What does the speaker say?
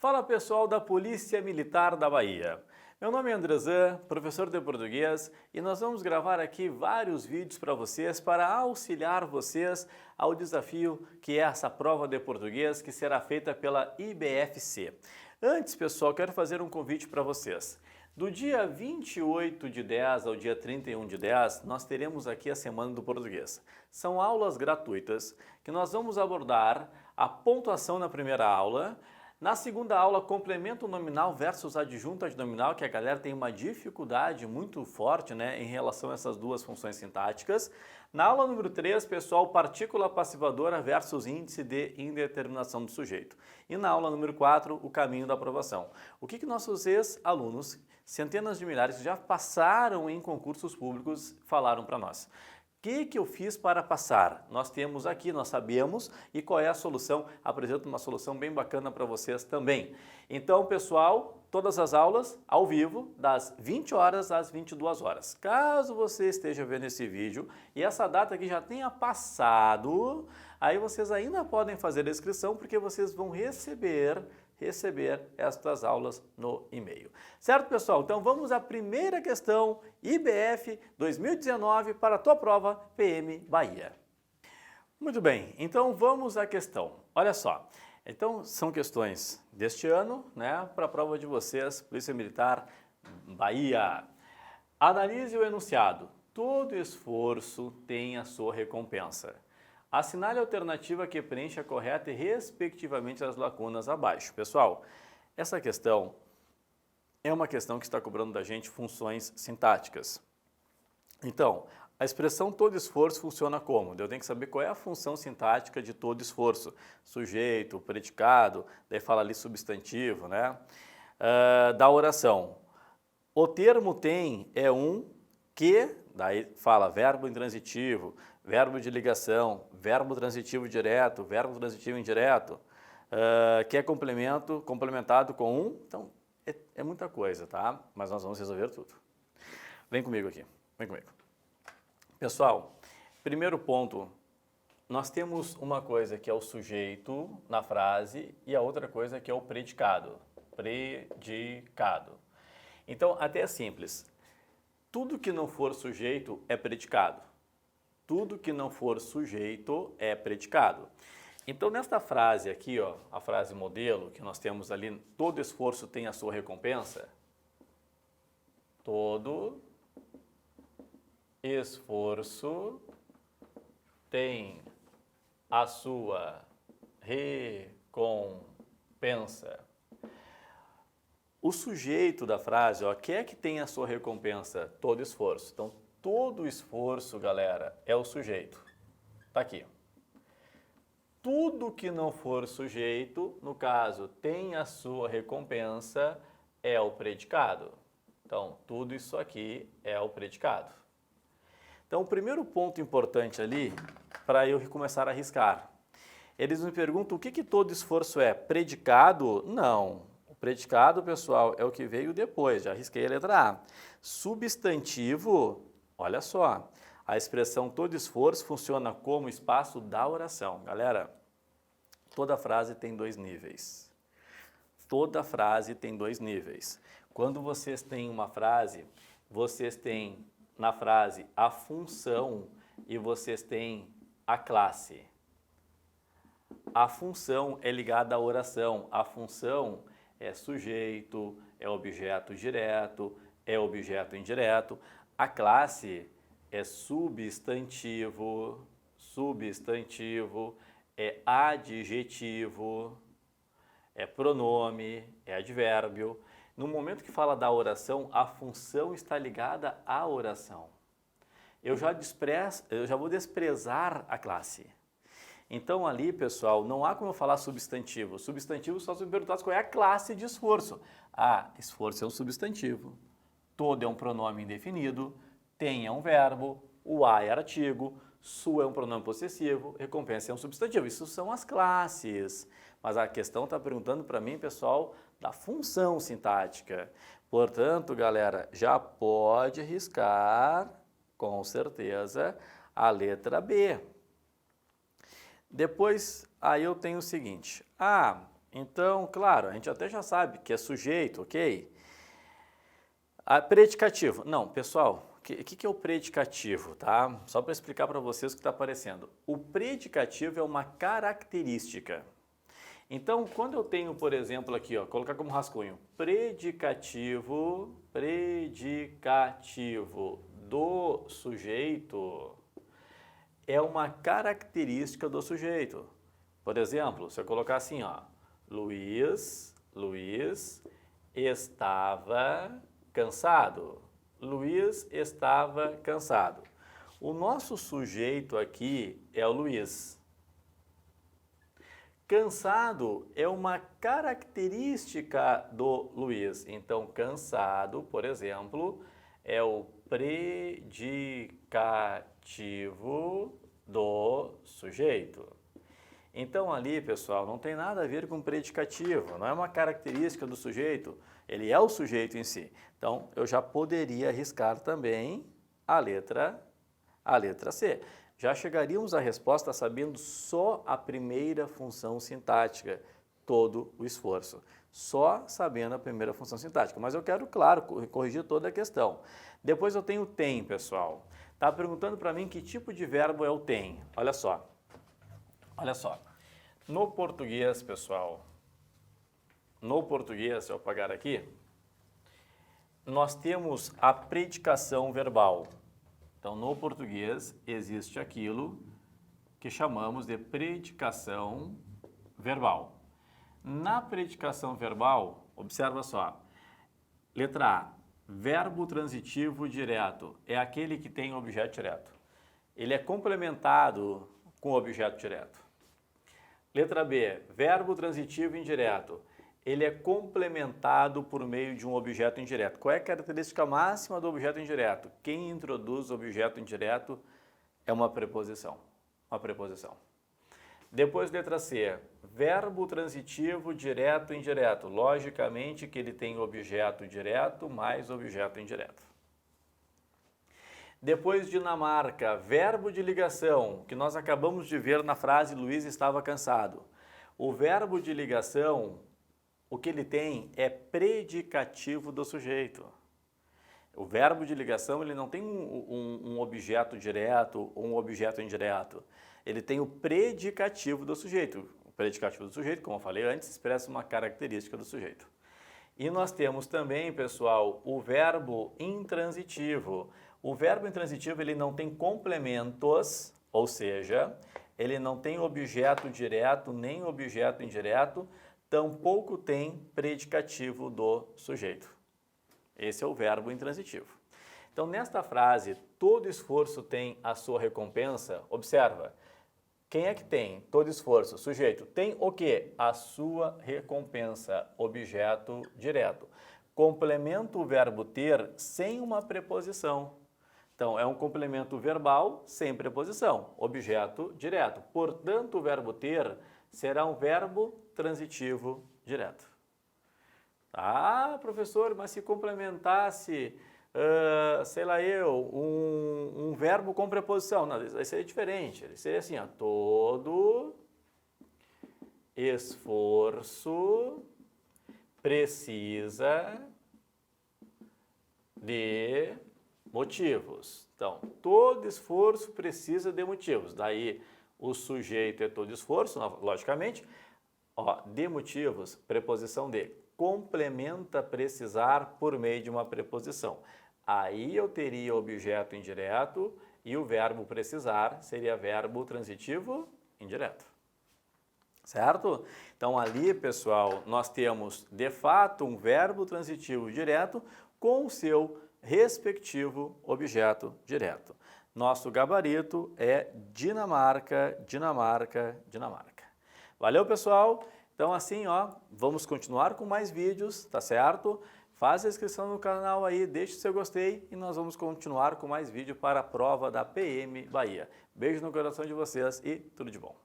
Fala pessoal da Polícia Militar da Bahia. Meu nome é Andrezan, professor de português, e nós vamos gravar aqui vários vídeos para vocês para auxiliar vocês ao desafio que é essa prova de português que será feita pela IBFC. Antes, pessoal, quero fazer um convite para vocês. Do dia 28 de 10 ao dia 31 de 10, nós teremos aqui a Semana do Português. São aulas gratuitas que nós vamos abordar a pontuação na primeira aula. Na segunda aula, complemento nominal versus adjunto adnominal, que a galera tem uma dificuldade muito forte, né, em relação a essas duas funções sintáticas. Na aula número 3, pessoal, partícula passivadora versus índice de indeterminação do sujeito. E na aula número 4, o caminho da aprovação. O que nossos ex-alunos, centenas de milhares que já passaram em concursos públicos, falaram para nós? O que eu fiz para passar? Nós temos aqui, nós sabemos, e qual é a solução? Apresento uma solução bem bacana para vocês também. Então, pessoal, todas as aulas ao vivo, das 20 horas às 22 horas. Caso você esteja vendo esse vídeo e essa data aqui já tenha passado, aí vocês ainda podem fazer a inscrição porque vocês vão receber estas aulas no e-mail. Certo, pessoal? Então vamos à primeira questão, IBF 2019 para a tua prova PM Bahia. Muito bem, então vamos à questão. Olha só, então são questões deste ano, né, para a prova de vocês, Polícia Militar Bahia. Analise o enunciado. Todo esforço tem a sua recompensa. Assinale a alternativa que preenche a correta e respectivamente as lacunas abaixo. Pessoal, essa questão é uma questão que está cobrando da gente funções sintáticas. Então, a expressão todo esforço funciona como? Eu tenho que saber qual é a função sintática de todo esforço. Sujeito, predicado, daí fala ali substantivo, né? Da oração. O termo tem é um que, daí fala verbo intransitivo, verbo de ligação, verbo transitivo direto, verbo transitivo indireto, que é complementado com um. Então, é muita coisa, tá? Mas nós vamos resolver tudo. Vem comigo aqui, vem comigo. Pessoal, primeiro ponto, nós temos uma coisa que é o sujeito na frase e a outra coisa que é o predicado. Predicado. Então, até é simples. Tudo que não for sujeito é predicado. Tudo que não for sujeito é predicado. Então, nesta frase aqui, ó, a frase modelo, que nós temos ali, todo esforço tem a sua recompensa. Todo esforço tem a sua recompensa. O sujeito da frase, ó, quer que tenha a sua recompensa? Todo esforço. Então, todo esforço, galera, é o sujeito. Tá aqui. Tudo que não for sujeito, no caso, tem a sua recompensa, é o predicado. Então, tudo isso aqui é o predicado. Então, o primeiro ponto importante ali, para eu começar a riscar, eles me perguntam o que todo esforço é? Predicado? Não. O predicado, pessoal, é o que veio depois, já risquei a letra A. Substantivo, olha só, a expressão todo esforço funciona como espaço da oração. Galera, toda frase tem dois níveis. Toda frase tem dois níveis. Quando vocês têm uma frase, vocês têm na frase a função e vocês têm a classe. A função é ligada à oração. A função é sujeito, é objeto direto, é objeto indireto. A classe é substantivo, é adjetivo, é pronome, é advérbio. No momento que fala da oração, a função está ligada à oração. Eu já vou desprezar a classe. Então ali, pessoal, não há como eu falar substantivo. Substantivo só se me perguntasse qual é a classe de esforço. Ah, esforço é um substantivo. Todo é um pronome indefinido. Tem é um verbo. O a é artigo. Su é um pronome possessivo. Recompensa é um substantivo. Isso são as classes. Mas a questão está perguntando para mim, pessoal, da função sintática. Portanto, galera, já pode riscar, com certeza, a letra B. Depois, aí eu tenho o seguinte. Então, claro, a gente até já sabe que é sujeito, ok? Predicativo. Não, pessoal, o que é o predicativo, tá? Só para explicar para vocês o que está aparecendo. O predicativo é uma característica. Então, quando eu tenho, por exemplo, aqui, ó, colocar como rascunho, predicativo do sujeito é uma característica do sujeito. Por exemplo, se eu colocar assim, ó, Luiz estava cansado. Luiz estava cansado. O nosso sujeito aqui é o Luiz. Cansado é uma característica do Luiz. Então, cansado, por exemplo, é o predicativo do sujeito. Então, ali, pessoal, não tem nada a ver com predicativo, não é uma característica do sujeito, ele é o sujeito em si. Então, eu já poderia arriscar também a letra C. Já chegaríamos à resposta sabendo só a primeira função sintática, todo o esforço. Só sabendo a primeira função sintática. Mas eu quero, claro, corrigir toda a questão. Depois eu tenho tem, pessoal. Está perguntando para mim que tipo de verbo é o tem. Olha só. Olha só. No português, pessoal, se eu apagar aqui, nós temos a predicação verbal. Então, no português, existe aquilo que chamamos de predicação verbal. Na predicação verbal, observa só, letra A, verbo transitivo direto, é aquele que tem objeto direto. Ele é complementado com o objeto direto. Letra B, verbo transitivo indireto, ele é complementado por meio de um objeto indireto. Qual é a característica máxima do objeto indireto? Quem introduz o objeto indireto é uma preposição. Depois, letra C, verbo transitivo direto e indireto. Logicamente que ele tem objeto direto mais objeto indireto. Depois, Dinamarca, verbo de ligação, que nós acabamos de ver na frase Luiz estava cansado. O verbo de ligação, o que ele tem é predicativo do sujeito. O verbo de ligação, ele não tem um objeto direto ou um objeto indireto. Ele tem o predicativo do sujeito. O predicativo do sujeito, como eu falei antes, expressa uma característica do sujeito. E nós temos também, pessoal, o verbo intransitivo. O verbo intransitivo, ele não tem complementos, ou seja, ele não tem objeto direto nem objeto indireto, tampouco tem predicativo do sujeito. Esse é o verbo intransitivo. Então, nesta frase, todo esforço tem a sua recompensa, observa, quem é que tem todo esforço? Sujeito. Tem o quê? A sua recompensa, objeto direto. Complementa o verbo ter sem uma preposição. Então, é um complemento verbal sem preposição, objeto direto. Portanto, o verbo ter será um verbo transitivo direto. Ah, professor, mas se complementasse, sei lá um verbo com preposição, não, isso seria diferente. Ele seria assim, ó, todo esforço precisa de motivos. Então, todo esforço precisa de motivos. Daí, o sujeito é todo esforço, logicamente. Ó, de motivos, preposição de. Complementa precisar por meio de uma preposição. Aí eu teria objeto indireto e o verbo precisar seria verbo transitivo indireto. Certo? Então, ali, pessoal, nós temos, de fato, um verbo transitivo direto com o seu respectivo objeto direto. Nosso gabarito é Dinamarca, Dinamarca, Dinamarca. Valeu, pessoal? Então, assim, ó, vamos continuar com mais vídeos, tá certo? Faz a inscrição no canal aí, deixe o seu gostei e nós vamos continuar com mais vídeo para a prova da PM Bahia. Beijo no coração de vocês e tudo de bom.